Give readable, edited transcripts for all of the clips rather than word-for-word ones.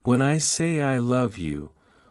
When I say I love you,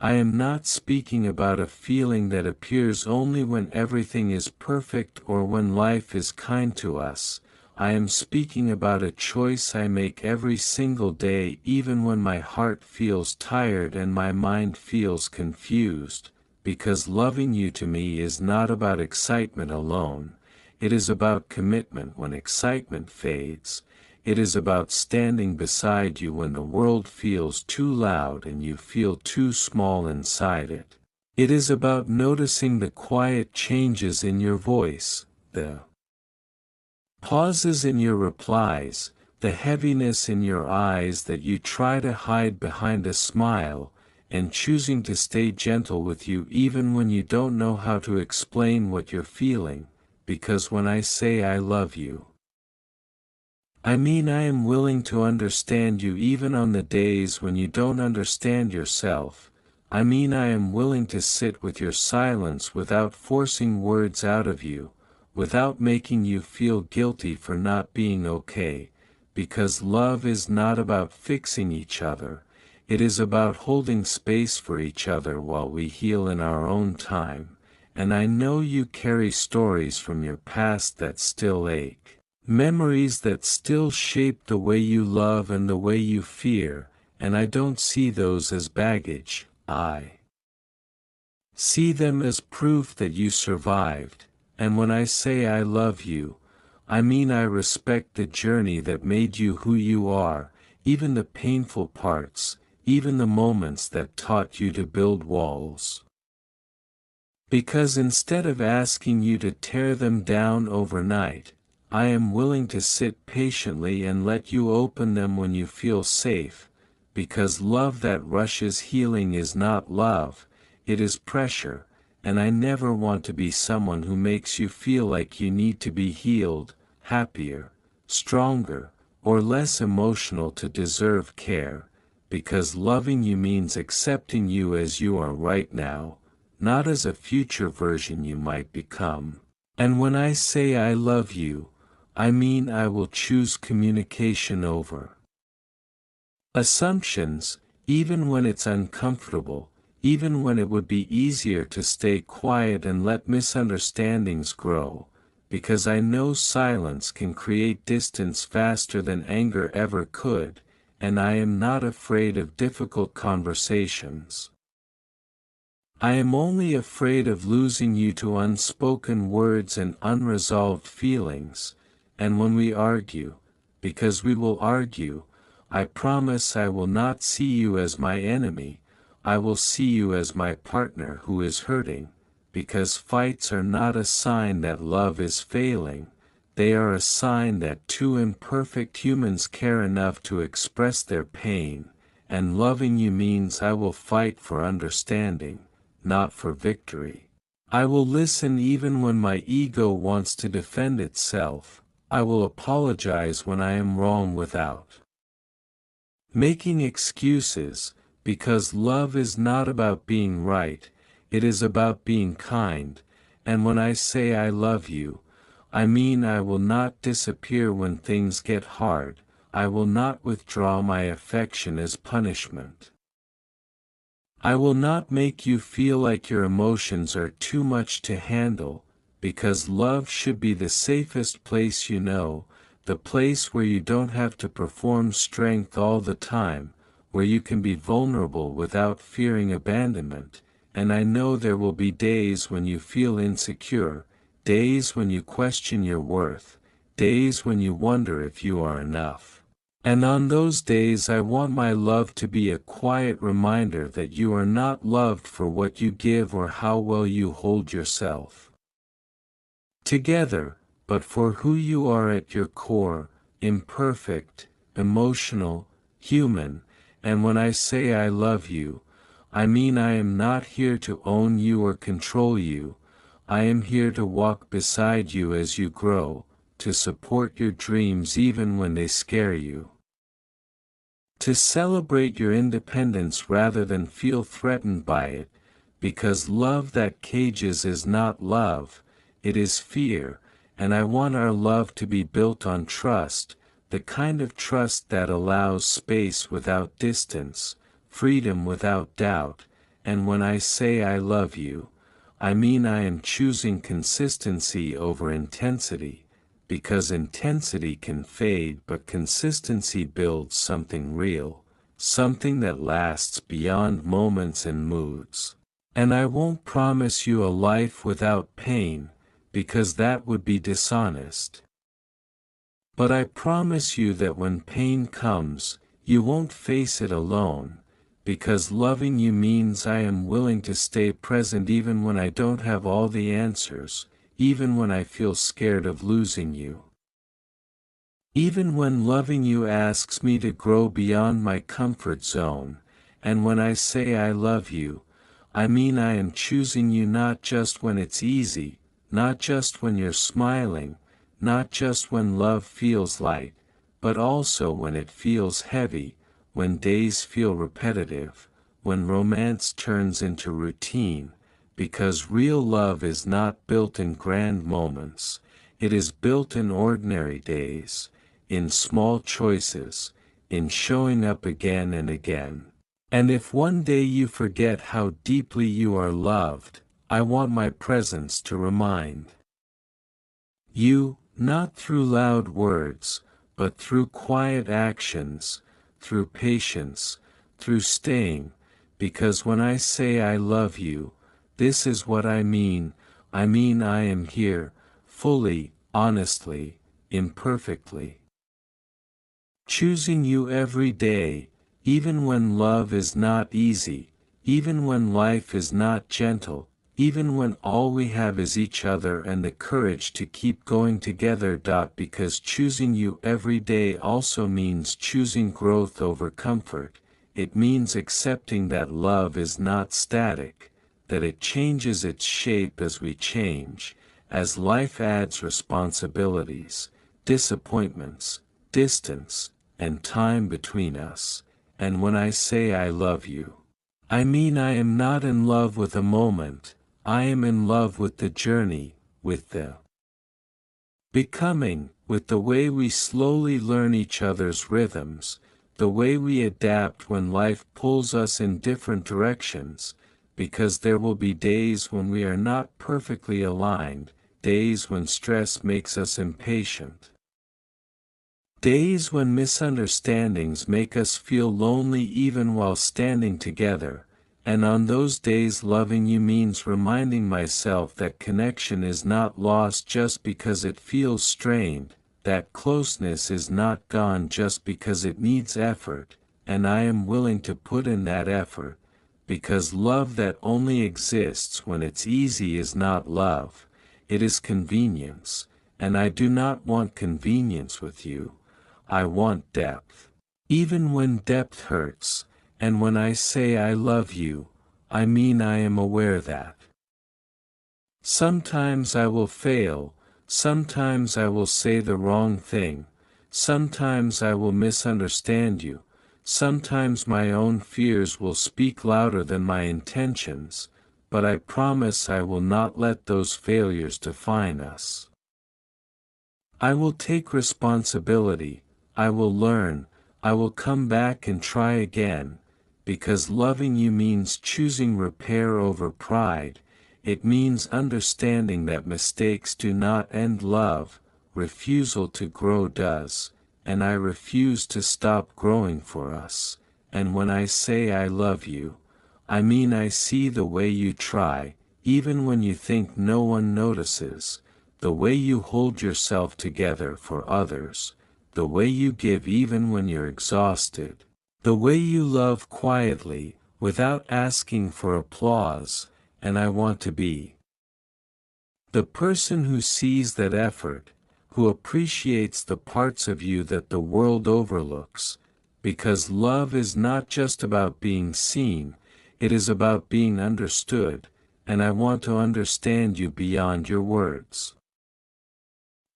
I am not speaking about a feeling that appears only when everything is perfect or when life is kind to us. I am speaking about a choice I make every single day, even when my heart feels tired and my mind feels confused, because loving you to me is not about excitement alone. It is about commitment when excitement fades. It is about standing beside you when the world feels too loud and you feel too small inside it. It is about noticing the quiet changes in your voice, the pauses in your replies, the heaviness in your eyes that you try to hide behind a smile, and choosing to stay gentle with you even when you don't know how to explain what you're feeling, because when I say I love you, I mean I am willing to understand you even on the days when you don't understand yourself. I mean I am willing to sit with your silence without forcing words out of you, without making you feel guilty for not being okay, because love is not about fixing each other, it is about holding space for each other while we heal in our own time, and I know you carry stories from your past that still ache. Memories that still shape the way you love and the way you fear, and I don't see those as baggage, I see them as proof that you survived, and when I say I love you, I mean I respect the journey that made you who you are, even the painful parts, even the moments that taught you to build walls. Because instead of asking you to tear them down overnight, I am willing to sit patiently and let you open them when you feel safe, because love that rushes healing is not love, it is pressure, and I never want to be someone who makes you feel like you need to be healed, happier, stronger, or less emotional to deserve care, because loving you means accepting you as you are right now, not as a future version you might become. And when I say I love you, I mean I will choose communication over assumptions, even when it's uncomfortable, even when it would be easier to stay quiet and let misunderstandings grow, because I know silence can create distance faster than anger ever could, and I am not afraid of difficult conversations. I am only afraid of losing you to unspoken words and unresolved feelings, and when we argue, because we will argue, I promise I will not see you as my enemy, I will see you as my partner who is hurting, because fights are not a sign that love is failing, they are a sign that two imperfect humans care enough to express their pain, and loving you means I will fight for understanding, not for victory. I will listen even when my ego wants to defend itself, I will apologize when I am wrong without making excuses, because love is not about being right, it is about being kind, and when I say I love you, I mean I will not disappear when things get hard, I will not withdraw my affection as punishment. I will not make you feel like your emotions are too much to handle, because love should be the safest place you know, the place where you don't have to perform strength all the time, where you can be vulnerable without fearing abandonment, and I know there will be days when you feel insecure, days when you question your worth, days when you wonder if you are enough. And on those days I want my love to be a quiet reminder that you are not loved for what you give or how well you hold yourself together, but for who you are at your core, imperfect, emotional, human, and when I say I love you, I mean I am not here to own you or control you, I am here to walk beside you as you grow, to support your dreams even when they scare you. To celebrate your independence rather than feel threatened by it, because love that cages is not love, it is fear, and I want our love to be built on trust, the kind of trust that allows space without distance, freedom without doubt, and when I say I love you, I mean I am choosing consistency over intensity, because intensity can fade but consistency builds something real, something that lasts beyond moments and moods. And I won't promise you a life without pain, because that would be dishonest. But I promise you that when pain comes, you won't face it alone, because loving you means I am willing to stay present even when I don't have all the answers, even when I feel scared of losing you. Even when loving you asks me to grow beyond my comfort zone, and when I say I love you, I mean I am choosing you not just when it's easy, not just when you're smiling, not just when love feels light, but also when it feels heavy, when days feel repetitive, when romance turns into routine, because real love is not built in grand moments, it is built in ordinary days, in small choices, in showing up again and again. And if one day you forget how deeply you are loved, I want my presence to remind you, not through loud words, but through quiet actions, through patience, through staying, because when I say I love you, this is what I mean I am here, fully, honestly, imperfectly. Choosing you every day, even when love is not easy, even when life is not gentle, even when all we have is each other and the courage to keep going together. Because choosing you every day also means choosing growth over comfort, it means accepting that love is not static, that it changes its shape as we change, as life adds responsibilities, disappointments, distance, and time between us. And when I say I love you, I mean I am not in love with a moment, I am in love with the journey, with the becoming, with the way we slowly learn each other's rhythms, the way we adapt when life pulls us in different directions, because there will be days when we are not perfectly aligned, days when stress makes us impatient. Days when misunderstandings make us feel lonely even while standing together, and on those days loving you means reminding myself that connection is not lost just because it feels strained, that closeness is not gone just because it needs effort, and I am willing to put in that effort, because love that only exists when it's easy is not love, it is convenience, and I do not want convenience with you. I want depth. Even when depth hurts, and when I say I love you, I mean I am aware that sometimes I will fail, sometimes I will say the wrong thing, sometimes I will misunderstand you, sometimes my own fears will speak louder than my intentions, but I promise I will not let those failures define us. I will take responsibility, I will learn, I will come back and try again, because loving you means choosing repair over pride, it means understanding that mistakes do not end love, refusal to grow does, and I refuse to stop growing for us, and when I say I love you, I mean I see the way you try, even when you think no one notices, the way you hold yourself together for others, the way you give even when you're exhausted, the way you love quietly, without asking for applause, and I want to be the person who sees that effort, who appreciates the parts of you that the world overlooks, because love is not just about being seen, it is about being understood, and I want to understand you beyond your words.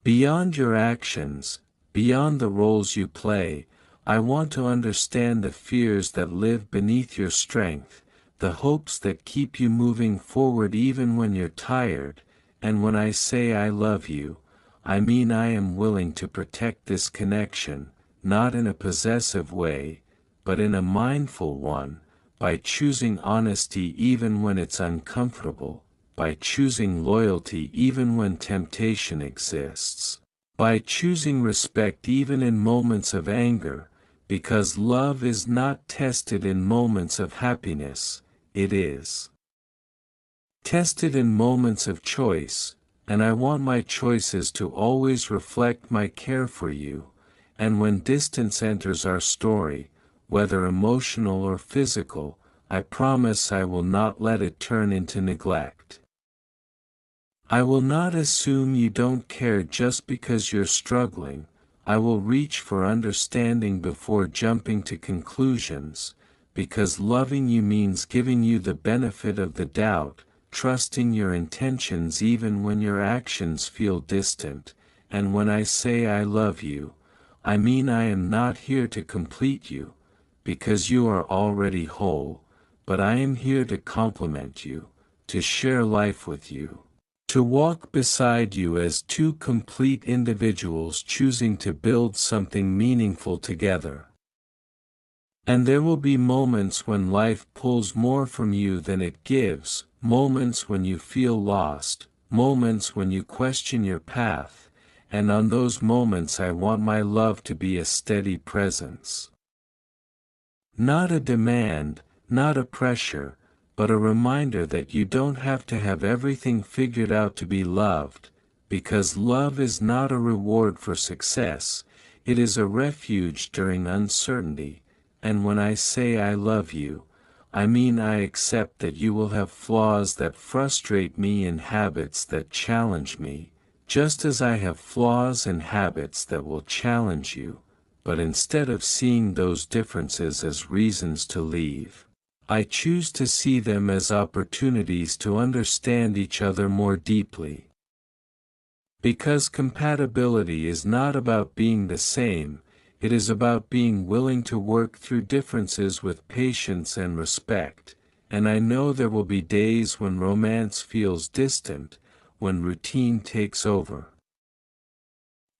Beyond your actions, beyond the roles you play, I want to understand the fears that live beneath your strength, the hopes that keep you moving forward even when you're tired, and when I say I love you, I mean I am willing to protect this connection, not in a possessive way, but in a mindful one, by choosing honesty even when it's uncomfortable, by choosing loyalty even when temptation exists, by choosing respect even in moments of anger, because love is not tested in moments of happiness, it is tested in moments of choice, and I want my choices to always reflect my care for you, and when distance enters our story, whether emotional or physical, I promise I will not let it turn into neglect. I will not assume you don't care just because you're struggling. I will reach for understanding before jumping to conclusions, because loving you means giving you the benefit of the doubt, trusting your intentions even when your actions feel distant, and when I say I love you, I mean I am not here to complete you, because you are already whole, but I am here to complement you, to share life with you, to walk beside you as two complete individuals choosing to build something meaningful together. And there will be moments when life pulls more from you than it gives, moments when you feel lost, moments when you question your path, and on those moments I want my love to be a steady presence. Not a demand, not a pressure, but a reminder that you don't have to have everything figured out to be loved, because love is not a reward for success, it is a refuge during uncertainty. And when I say I love you, I mean I accept that you will have flaws that frustrate me and habits that challenge me, just as I have flaws and habits that will challenge you, but instead of seeing those differences as reasons to leave, I choose to see them as opportunities to understand each other more deeply. Because compatibility is not about being the same, it is about being willing to work through differences with patience and respect, and I know there will be days when romance feels distant, when routine takes over,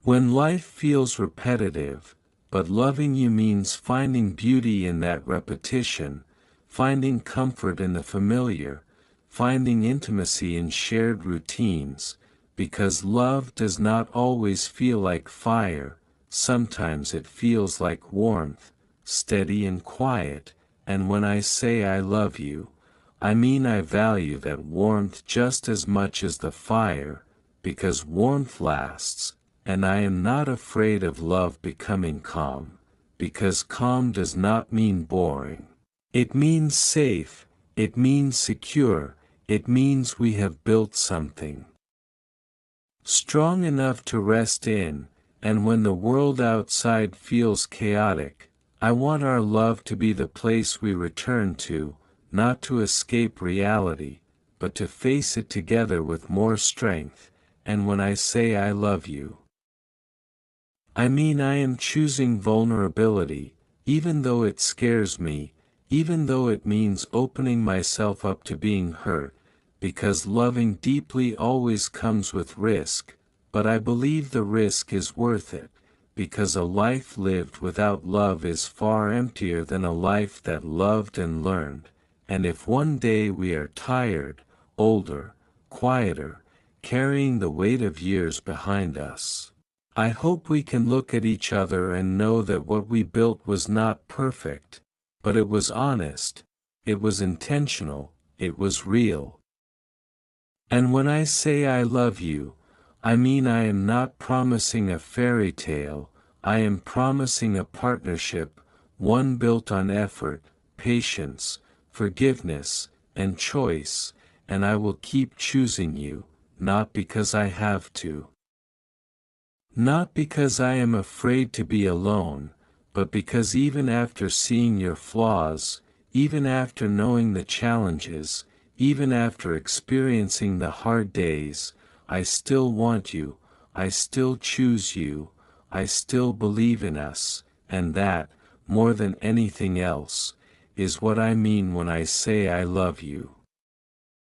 when life feels repetitive, but loving you means finding beauty in that repetition, finding comfort in the familiar, finding intimacy in shared routines, because love does not always feel like fire. Sometimes it feels like warmth, steady and quiet, and when I say I love you, I mean I value that warmth just as much as the fire, because warmth lasts, and I am not afraid of love becoming calm, because calm does not mean boring. It means safe, it means secure, it means we have built something strong enough to rest in. And when the world outside feels chaotic, I want our love to be the place we return to, not to escape reality, but to face it together with more strength. And when I say I love you, I mean I am choosing vulnerability, even though it scares me, even though it means opening myself up to being hurt, because loving deeply always comes with risk. But I believe the risk is worth it, because a life lived without love is far emptier than a life that loved and learned, and if one day we are tired, older, quieter, carrying the weight of years behind us, I hope we can look at each other and know that what we built was not perfect, but it was honest, it was intentional, it was real. And when I say I love you, I mean I am not promising a fairy tale, I am promising a partnership, one built on effort, patience, forgiveness, and choice, and I will keep choosing you, not because I have to. Not because I am afraid to be alone, but because even after seeing your flaws, even after knowing the challenges, even after experiencing the hard days, I still want you, I still choose you, I still believe in us, and that, more than anything else, is what I mean when I say I love you.